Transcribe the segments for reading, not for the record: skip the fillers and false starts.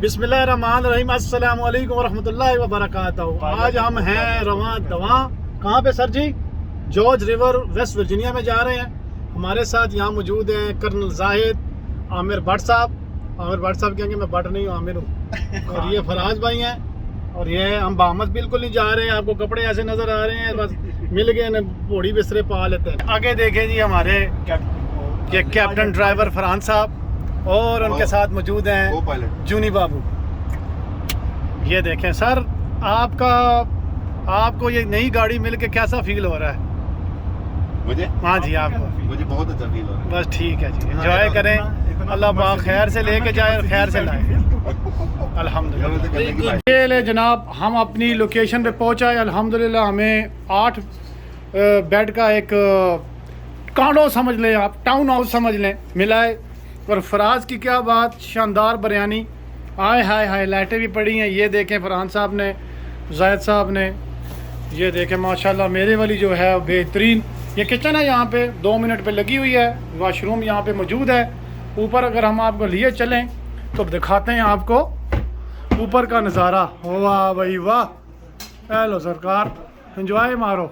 बिस्मिल्लाहिर्रहमानिर्रहीम, अस्सलामु अलैकुम वरहमतुल्लाहि वबरकातुहू। आज हम हैं रवां दवा। कहाँ पे सर जी? जॉर्ज रिवर, वेस्ट वर्जीनिया में जा रहे हैं। हमारे साथ यहाँ मौजूद हैं कर्नल जाहिद, आमिर भट्ट साहब। आमिर भट्ट साहब कहेंगे मैं भट्ट नहीं हूँ, आमिर हूँ। और ये फराज भाई हैं। और ये हम बाहमत बिल्कुल नहीं जा रहे हैं। आपको कपड़े ऐसे नज़र आ रहे हैं, बस मिल गए न, घोड़ी बिस्तरे पा लेते हैं। आगे देखें जी, हमारे ये कैप्टन ड्राइवर फरहान साहब और उनके साथ मौजूद हैं जूनी बाबू। ये देखें सर, आपको ये नई गाड़ी मिलके कैसा फील हो रहा है? मुझे? हाँ जी, आपको? मुझे बहुत अच्छा फील हो रहा है। बस ठीक है जी, एंजॉय करें। अल्लाह पाक खैर से लेके जाए और खैर से लाए। अल्हम्दुलिल्लाह। ये ले जनाब, हम अपनी लोकेशन पे पहुंचा है। अल्हम्दुलिल्लाह हमें 8 बेड का एक कांडो समझ लें आप, टाउन हाउस समझ लें, मिला है। और फराज की क्या बात, शानदार बिरयानी। आए हाय हाय, लाइटें भी पड़ी हैं। ये देखें फरहान साहब ने, जायद साहब ने। ये देखें माशाल्लाह, मेरे वाली जो है बेहतरीन। ये किचन है, यहाँ पे 2 मिनट पे लगी हुई है। वॉशरूम यहाँ पे मौजूद है। ऊपर अगर हम आपको लिए चलें तो दिखाते हैं आपको ऊपर का नज़ारा। वाह भाई वाह, हेलो सरकार, एंजॉय मारो।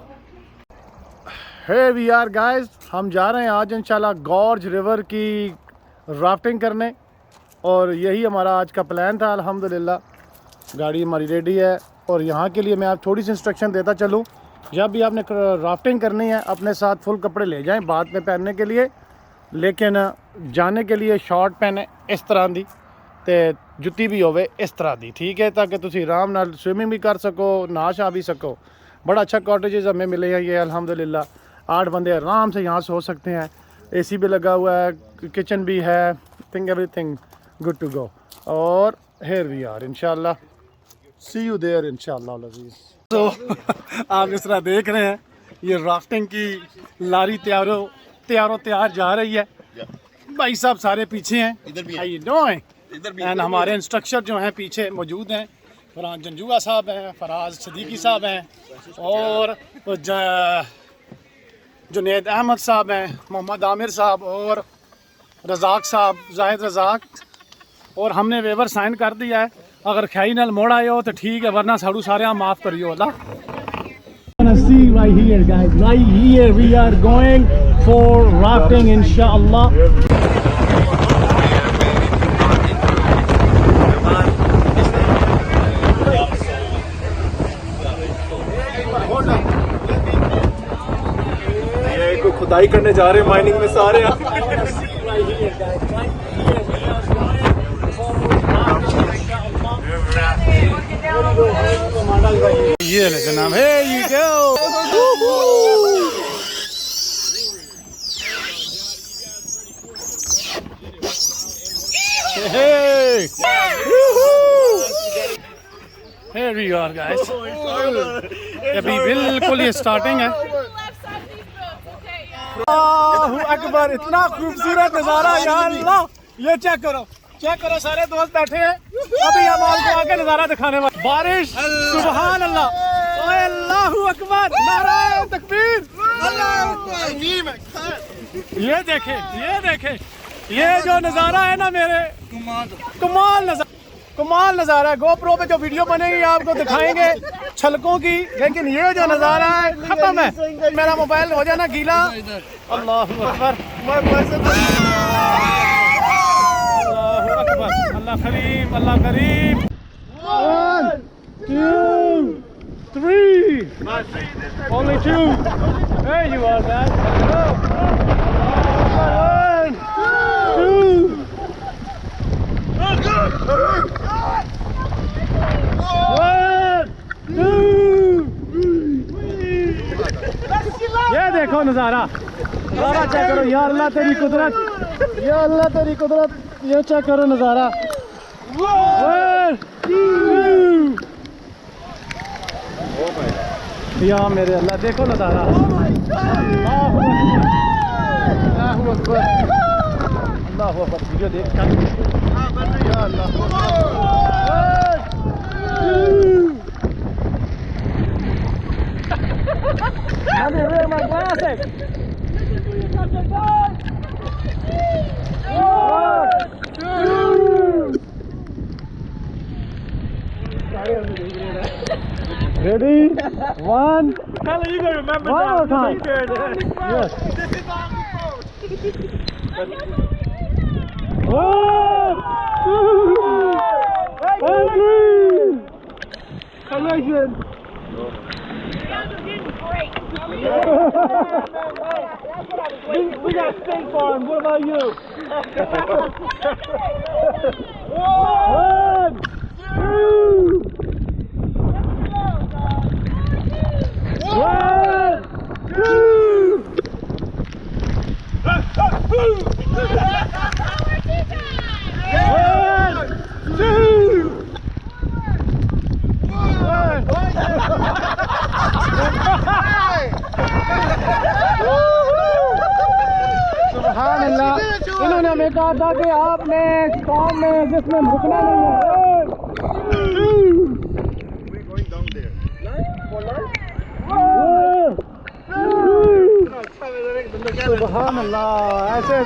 हे वी आर गाइस, हम जा रहे हैं आज इंशाल्लाह गॉर्ज रिवर की राफ्टिंग करने। और यही हमारा आज का प्लान था। अल्हम्दुलिल्लाह गाड़ी हमारी रेडी है। और यहाँ के लिए मैं आप थोड़ी सी इंस्ट्रक्शन देता चलूँ। जब भी आपने राफ्टिंग करनी है, अपने साथ फुल कपड़े ले जाएं बाद में पहनने के लिए, लेकिन जाने के लिए शॉर्ट पहने इस तरह दी, तो जुत्ती भी होवे इस तरह दी, ठीक है, ताकि तुम आराम नाल स्विमिंग भी कर सको, नहा शा भी सको। बड़ा अच्छा कॉटेजेस हमें मिले हैं ये अल्हम्दुलिल्लाह। 8 बंदे आराम से यहाँ सो सकते हैं। AC भी लगा हुआ है, किचन भी है, think everything good to go. और हेयर वी आर इंशाल्लाह, सी यू देयर इंशाल्लाह अज़ीज़। तो आप इस तरह देख रहे हैं, ये राफ्टिंग की लारी तैयार जा रही है। भाई साहब सारे पीछे हैं, एंड हमारे इंस्ट्रक्टर जो हैं पीछे मौजूद हैं। फरहान जंजुआ साहब हैं, फराज सदीकी साहब हैं, और जुनेद अहमद साहब हैं, मोहम्मद आमिर साहब और रज़ाक साहब, जाहिद रज़ाक। और हमने वेवर साइन कर दिया है। अगर ख्याई नाल मोड़ आए हो तो ठीक है, वरना साड़ू सारे हम माफ़ करियो अल्लाह। See right here guys, right here we are going for rafting inshallah. ये कोई खुदाई करने जा रहे हैं, माइनिंग में सारे। ये ले जनाब, here you go. Hey, here we are guys. अभी बिल्कुल ये स्टार्टिंग है। अल्लाहु अकबर, इतना खूबसूरत नज़ारा यार अल्लाह। ये चेक करो सारे दोस्त बैठे हैं। अभी हम आपको आगे नज़ारा दिखाने वाले। बारिश, सुभान अल्लाह, अल्लाहु अकबर, नारे तकबीर, ये देखें ये जो नज़ारा है ना, मेरे कमाल नज़ारा है। GoPro पे जो वीडियो बनेगी आपको दिखाएंगे छलकों की, लेकिन ये जो नज़ारा है खत्म है। मेरा मोबाइल हो जाना गीला। अल्लाहु अकबर, अल्लाह करीम, अल्लाह करीम। 1 2 3, only 2. There you are man. 1 2 1 2। ये देखो नज़ारा चेक करो या अल्लाह तेरी कुदरत, ये चेक करो नज़ारा। 1 2। या मेरे अल्लाह, देखो नज़ारा। अल्लाहु अकबर, वीडियो देख या Ready? One. Hell, you gotta remember One more time. Yes. This is on the boat. One, two, and three. Collection. We got steak farms. What about you? One, two. One, two. सुभान अल्लाह इन्होंने हमें कहा था कि आपने काम में जिसमें रुकना नहीं है We're going down there. सुभान अल्लाह ऐसे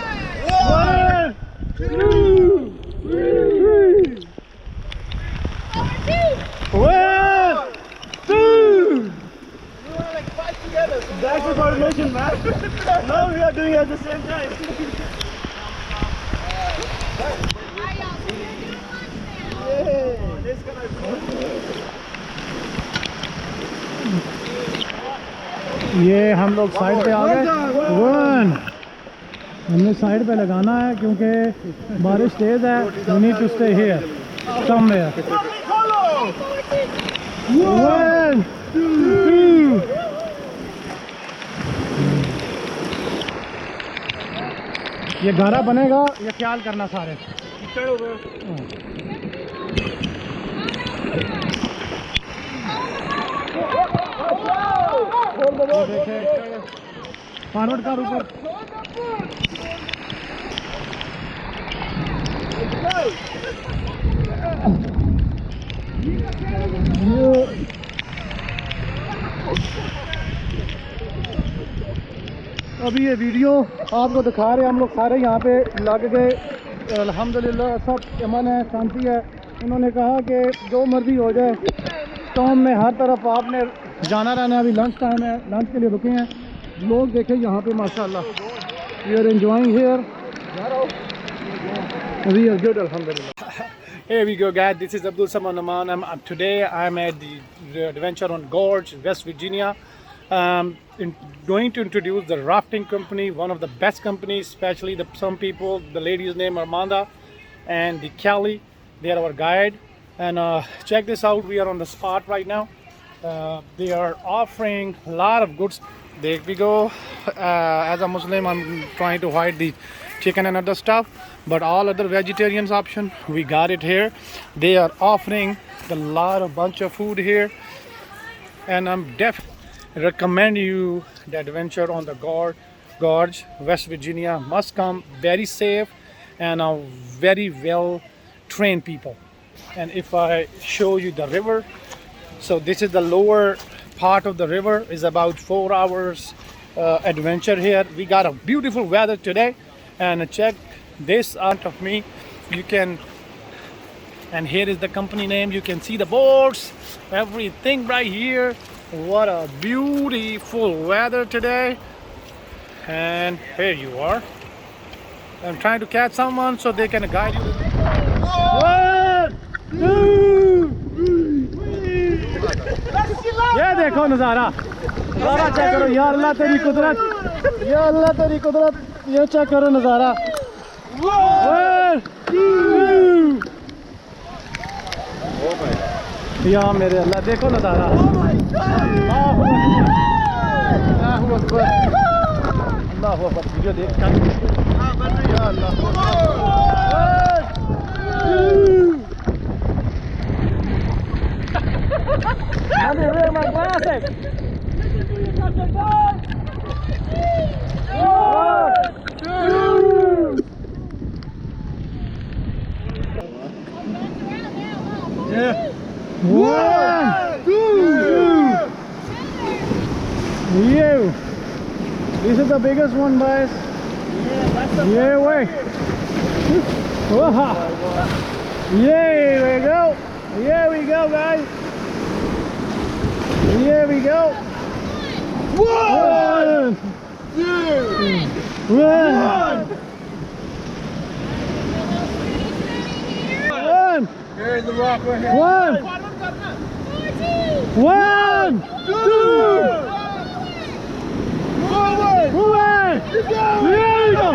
That's the coordination, man. No, we are doing it at the same time. ये हम लोग साइड पे आ गए वन हमने साइड पे लगाना है क्योंकि बारिश तेज है we need to stay here somewhere one two ये गारा बनेगा ये ख्याल करना सारे फॉरवर्ड कर ऊपर अभी ये वीडियो आपको दिखा रहे हैं हम लोग सारे यहाँ पे लग गए अल्हम्दुलिल्लाह सब अमन है शांति है उन्होंने कहा कि जो मर्जी हो जाए टॉम में हर तरफ आपने जाना रहना है अभी लंच टाइम है लंच के लिए रुके हैं लोग देखें यहाँ पे माशाल्लाह we are enjoying here we are good अल्हम्दुलिल्लाह Here we go guys, this is Abdul Samad Naman. Today I'm at the adventure on Gorge, West Virginia. Going to introduce the rafting company, one of the best companies, especially some people, the lady's name Armanda and the Kelly, they are our guide. And check this out, we are on the spot right now. They are offering a lot of goods. There we go. As a Muslim, I'm trying to hide the chicken and other stuff, but all other vegetarians option we got it here. They are offering a lot of bunch of food here, and I'm definitely recommend you the adventure on the Gorge, West Virginia. Must come, very safe and very well trained people. And if I show you the river, so this is the lower part of the river, is about 4 hours adventure here. We got a beautiful weather today, and check this out of me. You can, and here is the company name. You can see the boards, everything right here. What a beautiful weather today. And here you are. I'm trying to catch someone so they can guide you. 1, 2, 3. ये देखो नज़ारा नज़ारा check करो या अल्लाह तेरी कुदरत या अल्लाह तेरी कुदरत ये चेक करो नज़ारा 1, 2 या मेरे अल्लाह देखो नज़ारा अल्लाहु अकबर अल्लाहु अकबर वीडियो देख या अल्लाह Let me wear my glasses. Yeah. 1, 2. You. This is the biggest one, guys. Yeah, that's the Yeah, way. Whoa. Yeah, there we go. Here we go, guys. Here we go. One, two, one. Here's the rock right here. One, two. Forward. Here we go.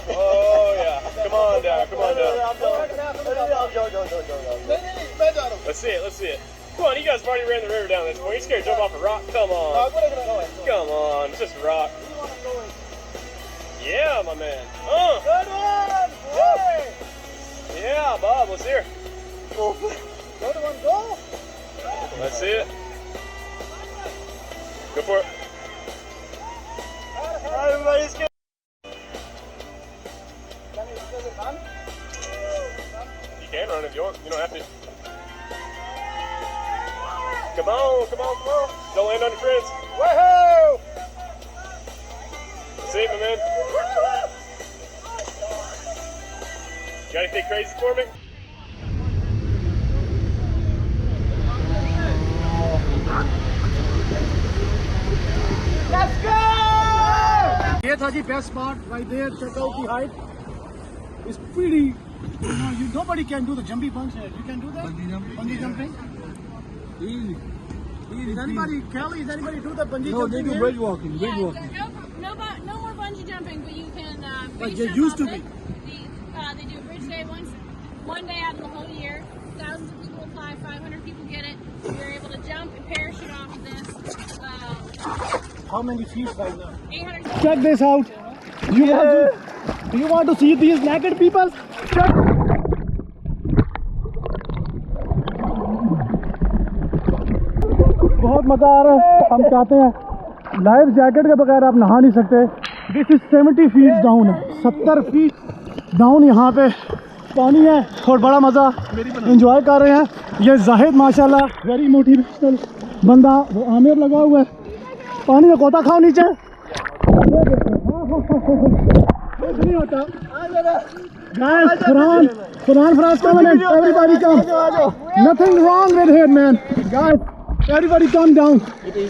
Oh yeah. Come on down. Come on down. Let's see it. Let's see it. Come on, you guys have already ran the river down this point. You're scared to jump off a rock? Come on. Come on. It's just a rock. Yeah, my man. Good one. Hey. Yeah, Bob. Let's hear. Good one, go. Let's see it. Go for it. Everybody's good. You can run if you want. You don't have to. Come on, come on, come on. Don't land on your friends. Woohoo! See it, my man. Got anything crazy for me? Let's go! ये था जी best spot right there. Check out the height. It's pretty. Nobody can do the jumping bunch here. You can do that? Bungee jumping. Easy. Is anybody, Kelly? Is anybody do the bungee No, they jumping do here? bridge walking. Yeah, Bridge walking. no more bungee jumping, but you can. But base there jump used off to it. They do a bridge day one day out of the whole year. Thousands of people apply. 500 people get it. You're able to jump and parachute off of this. How many feet right now? 800. Check this out. Do you want to see these naked people? Check. बहुत मजा आ रहा है. हम चाहते हैं life jacket के बगैर आप नहा नहीं सकते. दिस इज 70 फीट डाउन है. 70 फीट डाउन यहाँ पे पानी है और बड़ा मज़ा एंजॉय कर रहे हैं. ये जाहिद माशाल्लाह वेरी मोटिवेशनल बंदा. वो आमिर लगा हुआ है. पानी में गोता खाओ नीचे. कुछ नहीं होता. Guys, Quran for us, come on in. Everybody come. Nothing wrong with here, man. Guys, everybody come down.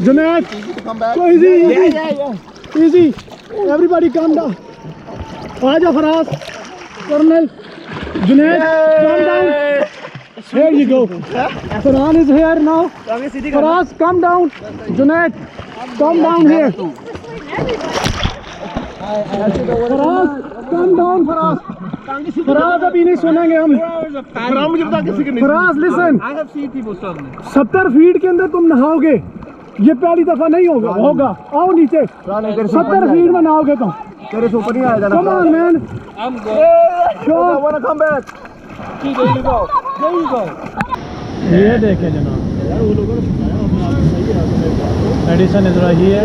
Junaid, go easy, easy. Everybody come down. Aja Faraz, Colonel, Junaid, come down. Here you go. Quran is here now. Faraz, come down. Junaid, come down here. Faraz, come down, Faraz. Faraz अभी नहीं सुनेंगे हम. Faraz listen. 70 feet के अंदर तुम नहाओगे. ये पहली दफा नहीं होगा. आओ नीचे. 70 फीट में नहाओगे तुम. तेरे से ऊपर नहीं आएगा. Come on, man. I'm good. I want to come back. There you go. There you go. ये देखें जनाब. एडिसन इज रही है.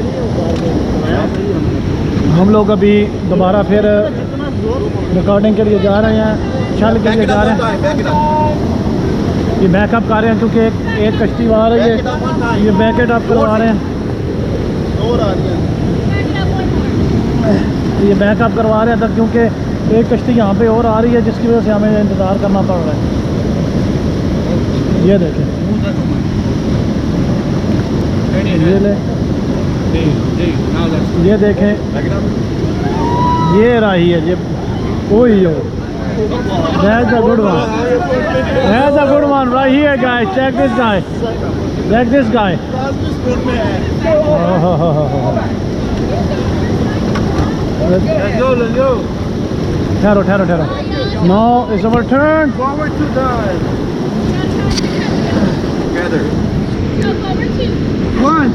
हम लोग अभी दोबारा फिर रिकॉर्डिंग के लिए जा रहे हैं. छल के लिए जा रहे हैं. ये बैकअप कर रहे हैं क्योंकि एक कश्ती आ रही है. ये बैकअप अप करवा रहे हैं. ये बैकअप करवा रहे हैं तब क्योंकि एक कश्ती यहाँ पे और आ रही है जिसकी वजह से हमें इंतज़ार करना पड़ रहा है. ये देखें. ये देखें. ये रही है. ये ओही हो. That's a good one. That's a good one right here, guys. Check this guy. Check this guy. Let's go. ठहरो. Now it's our turn. Forward 2 times. Together. Go forward 2. 1,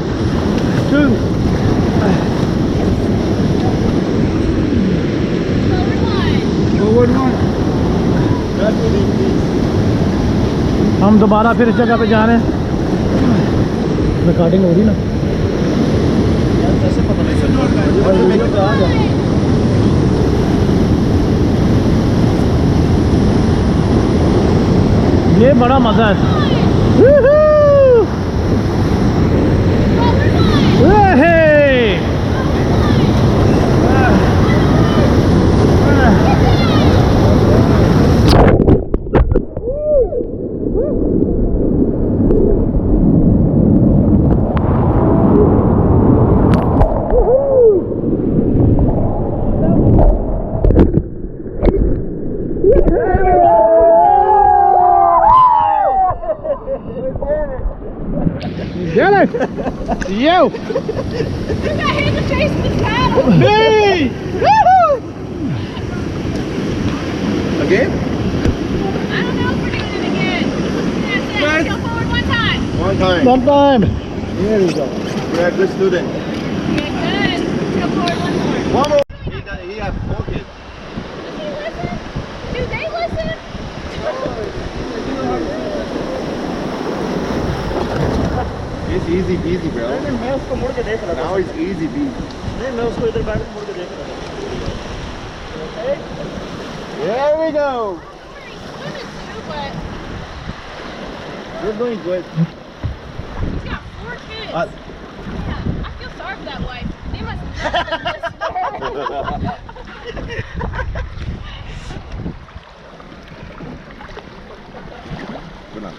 2. Forward 1. Forward 1. हम दोबारा फिर इस जगह पे जा रहे हैं. रिकॉर्डिंग हो रही ना ये बड़ा मजा है Get it! Yo! You got hit in the face with this paddle. Hey! Woohoo! Again? I don't know if we're doing it again. That's it. Right. Go forward one time. One time. One time. Here we go. You're a good student. Okay, good. Go forward one more. One more. He has 4 kids. Does he listen? Do they listen? It's easy peasy, bro. मैं उसको मुड़ के देख रहा था Now it's easy peasy. नहीं मैं उसको इधर बैठ के मुड़ के देख रहा था There we go. Swimming too, but You're doing good. he's got 4 kids. Uh, Yeah, I feel sorry for that wife. They must never listen. Good enough.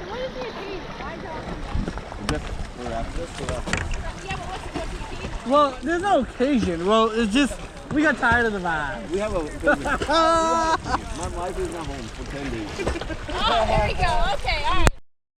What is the occasion? Why don't Just for after. Yeah, but what's the occasion? Well, there's no occasion. Well, it's just we got tired of the vibe. We have a my wife is not home for 10 days. Oh, there we go. Okay, all right.